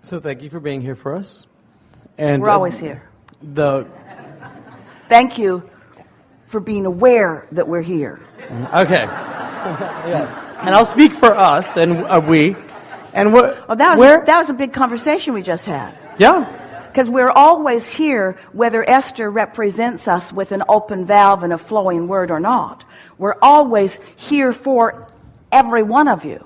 So thank you for being here for us. And We're always here. Thank you for being aware that we're here. Okay. Yes. And I'll speak for us and we. And what? Oh, that was a big conversation we just had. Yeah. Because we're always here, whether Esther represents us with an open valve and a flowing word or not. We're always here for every one of you.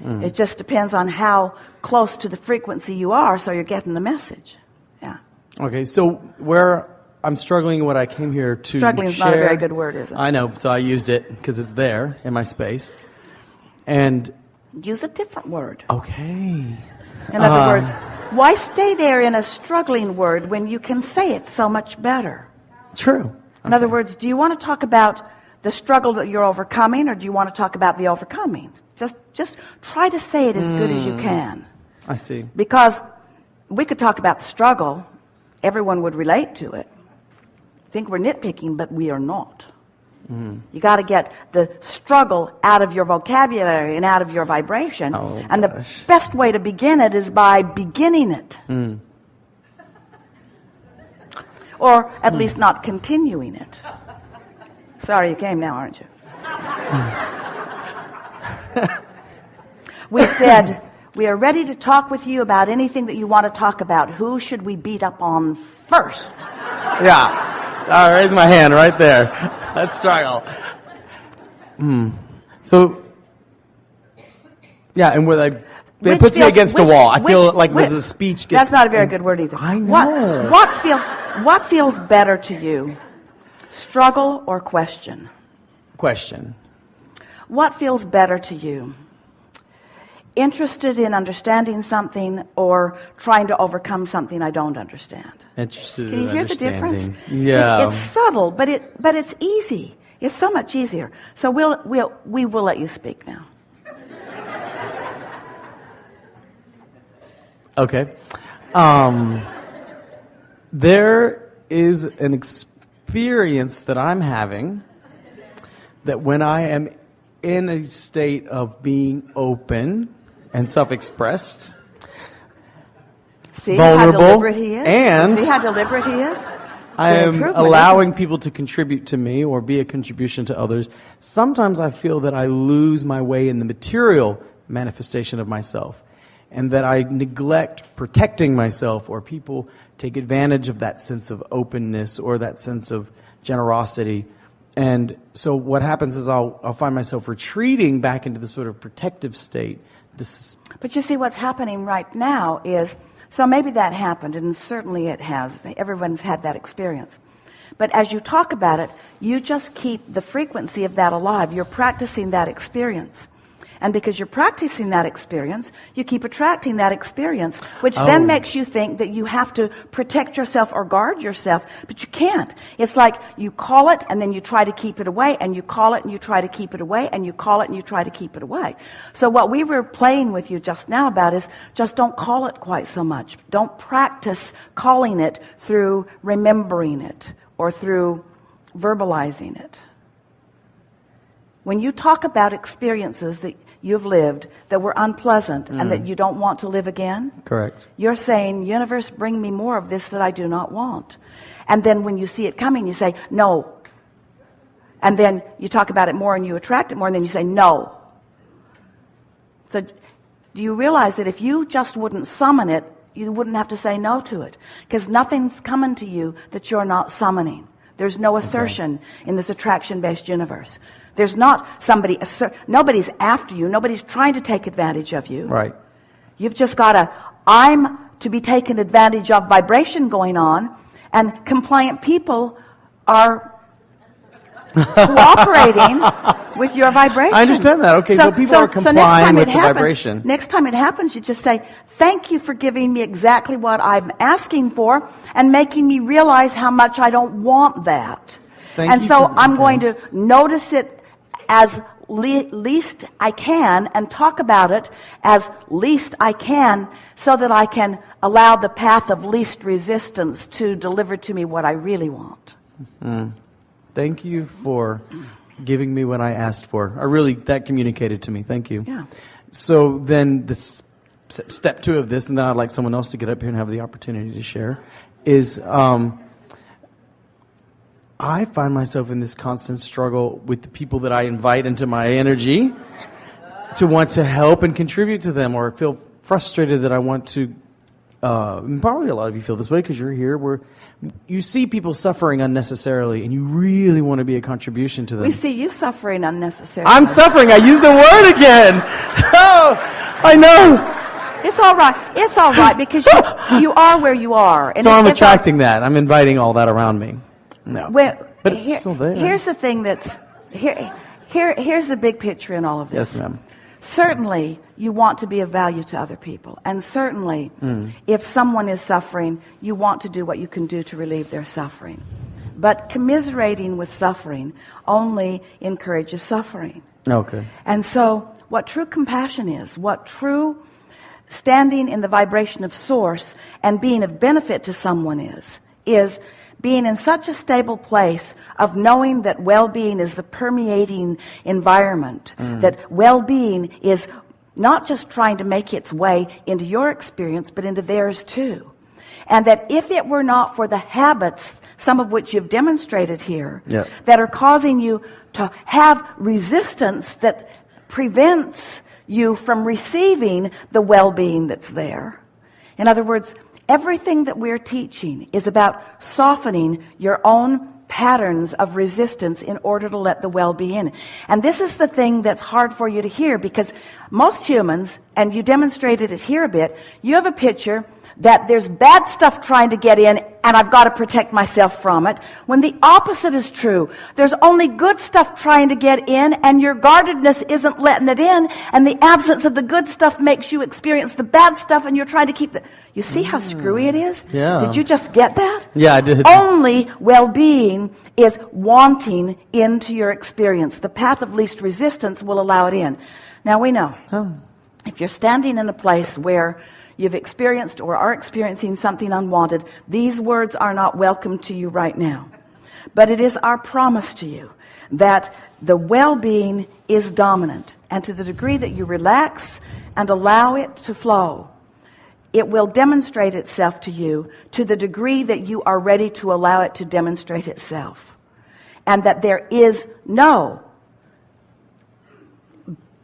It just depends on how close to the frequency you are, so you're getting the message. Yeah. Okay, so where I'm struggling, what I came here to Struggling is not a very good word, is it? I know, so I used it because it's there in my space. And use a different word. Okay. In other words, why stay there in a struggling word when you can say it so much better? True. In other words, do you want to talk about the struggle that you're overcoming, or do you want to talk about the overcoming? Just try to say it as good as you can. I see. Because we could talk about the struggle. Everyone would relate to it. Think we're nitpicking, but we are not. You got to get the struggle out of your vocabulary and out of your vibration. And the best way to begin it is by beginning it. Or at least not continuing it. Sorry you came now, aren't you? We said, we are ready to talk with you about anything that you want to talk about. Who should we beat up on first? Yeah. I'll raise my hand right there. Let's struggle. So, yeah, and it puts me against a wall. I feel like the speech gets... That's not a very good word either. I know. What feels better to you? Struggle or question? Question. What feels better to you? Interested in understanding something or trying to overcome something I don't understand? Interested Can you in hear the difference? Yeah. It's subtle, but it's easy. It's so much easier. So we will let you speak now. Okay. There is an experience that I'm having that when I am in a state of being open and self-expressed, See vulnerable, how deliberate he is? and see how deliberate he is? I am allowing people to contribute to me or be a contribution to others. Sometimes I feel that I lose my way in the material manifestation of myself, and that I neglect protecting myself, or people take advantage of that sense of openness or that sense of generosity. And so what happens is I'll find myself retreating back into the sort of protective state. But you see, what's happening right now is, so maybe that happened, and certainly it has. Everyone's had that experience. But as you talk about it, you just keep the frequency of that alive. You're practicing that experience. And because you're practicing that experience, you keep attracting that experience, which then makes you think that you have to protect yourself or guard yourself, but you can't. It's like you call it and then you try to keep it away, and you call it and you try to keep it away, and you call it and you try to keep it away. So what we were playing with you just now about is just don't call it quite so much. Don't practice calling it through remembering it or through verbalizing it. When you talk about experiences that you've lived that were unpleasant and that you don't want to live again. Correct. You're saying, universe, bring me more of this that I do not want. And then when you see it coming, you say, no. And then you talk about it more and you attract it more, and then you say, no. So do you realize that if you just wouldn't summon it, you wouldn't have to say no to it? Because nothing's coming to you that you're not summoning. There's no assertion in this attraction-based universe. There's not nobody's after you. Nobody's trying to take advantage of you. Right. You've just got I'm to be taken advantage of vibration going on, and compliant people are cooperating with your vibration. I understand that. Okay, so people are complying with the vibration. Next time it happens, you just say, thank you for giving me exactly what I'm asking for and making me realize how much I don't want that. I'm going to notice it as least I can and talk about it as least I can, so that I can allow the path of least resistance to deliver to me what I really want. Thank you for giving me what I asked for. That communicated to me. Thank you. Yeah. So then step 2 of this, and then I'd like someone else to get up here and have the opportunity to share, is I find myself in this constant struggle with the people that I invite into my energy to want to help and contribute to them, or feel frustrated that I want to, and probably a lot of you feel this way because you're here, where you see people suffering unnecessarily and you really want to be a contribution to them. We see you suffering unnecessarily. I'm suffering. I used the word again. Oh, I know. It's all right. It's all right because you are where you are. And so I'm attracting that. I'm inviting all that around me. No, but it's still there. Here's the thing that's here's the big picture in all of this. Yes, ma'am. Certainly, you want to be of value to other people. And certainly, if someone is suffering, you want to do what you can do to relieve their suffering. But commiserating with suffering only encourages suffering. Okay. And so, what true compassion is, what true standing in the vibration of source and being of benefit to someone is being in such a stable place of knowing that well-being is the permeating environment, that well-being is not just trying to make its way into your experience, but into theirs too. And that if it were not for the habits, some of which you've demonstrated here, that are causing you to have resistance that prevents you from receiving the well-being that's there. In other words, everything that we're teaching is about softening your own patterns of resistance in order to let the well-be in. And this is the thing that's hard for you to hear, because most humans, and you demonstrated it here a bit, you have a picture that there's bad stuff trying to get in and I've got to protect myself from it, when the opposite is true. There's only good stuff trying to get in and your guardedness isn't letting it in, and the absence of the good stuff makes you experience the bad stuff, and you're trying to keep the... You see how screwy it is? Yeah. Did you just get that? Yeah, I did. Only well-being is wanting into your experience. The path of least resistance will allow it in. Now we know, if you're standing in a place where you've experienced or are experiencing something unwanted, these words are not welcome to you right now. But it is our promise to you that the well-being is dominant. And to the degree that you relax and allow it to flow, it will demonstrate itself to you to the degree that you are ready to allow it to demonstrate itself. And that there is no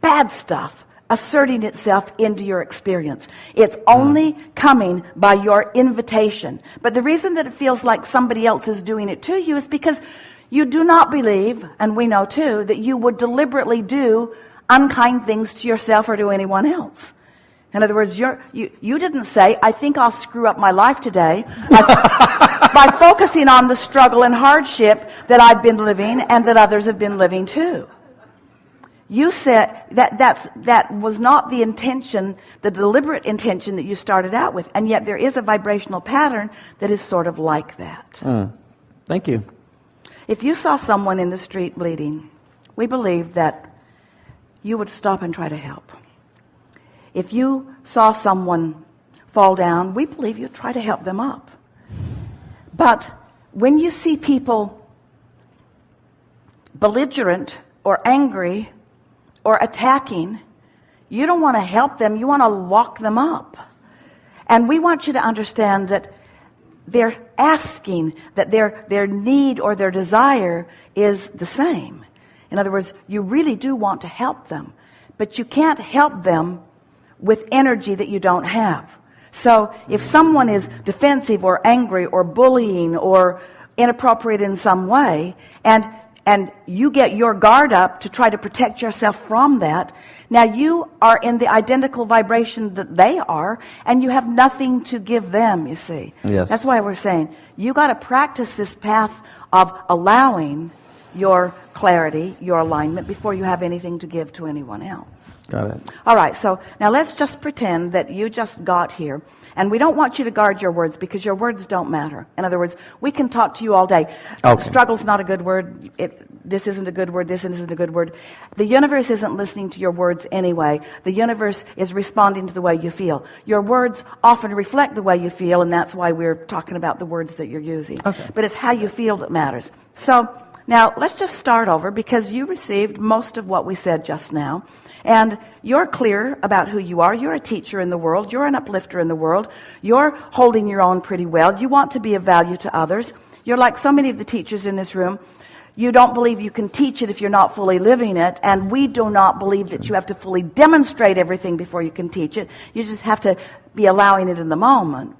bad stuff asserting itself into your experience. It's only coming by your invitation. But the reason that it feels like somebody else is doing it to you is because you do not believe, and we know too, that you would deliberately do unkind things to yourself or to anyone else. In other words, you didn't say, I think I'll screw up my life today by focusing on the struggle and hardship that I've been living and that others have been living too. You said that was not the intention, the deliberate intention that you started out with, and yet there is a vibrational pattern that is sort of like that. Thank you. If you saw someone in the street bleeding, we believe that you would stop and try to help. If you saw someone fall down, we believe you'd try to help them up. But when you see people belligerent or angry or attacking, you don't want to help them, you want to lock them up. And we want you to understand that they're asking, that their need or their desire is the same. In other words, you really do want to help them, but you can't help them with energy that you don't have. So if someone is defensive or angry or bullying or inappropriate in some way, and you get your guard up to try to protect yourself from that, now you are in the identical vibration that they are, and you have nothing to give them, you see. Yes. That's why we're saying, you got to practice this path of allowing your clarity, your alignment, before you have anything to give to anyone else. Got it. All right, so now let's just pretend that you just got here. And we don't want you to guard your words, because your words don't matter. In other words, we can talk to you all day. Okay. Struggle's not a good word. This isn't a good word. This isn't a good word. The universe isn't listening to your words anyway. The universe is responding to the way you feel. Your words often reflect the way you feel, and that's why we're talking about the words that you're using. Okay. But it's how you feel that matters. So Now, let's just start over because you received most of what we said just now. And you're clear about who you are. You're a teacher in the world. You're an uplifter in the world. You're holding your own pretty well. You want to be of value to others. You're like so many of the teachers in this room. You don't believe you can teach it if you're not fully living it. And we do not believe that you have to fully demonstrate everything before you can teach it. You just have to be allowing it in the moment.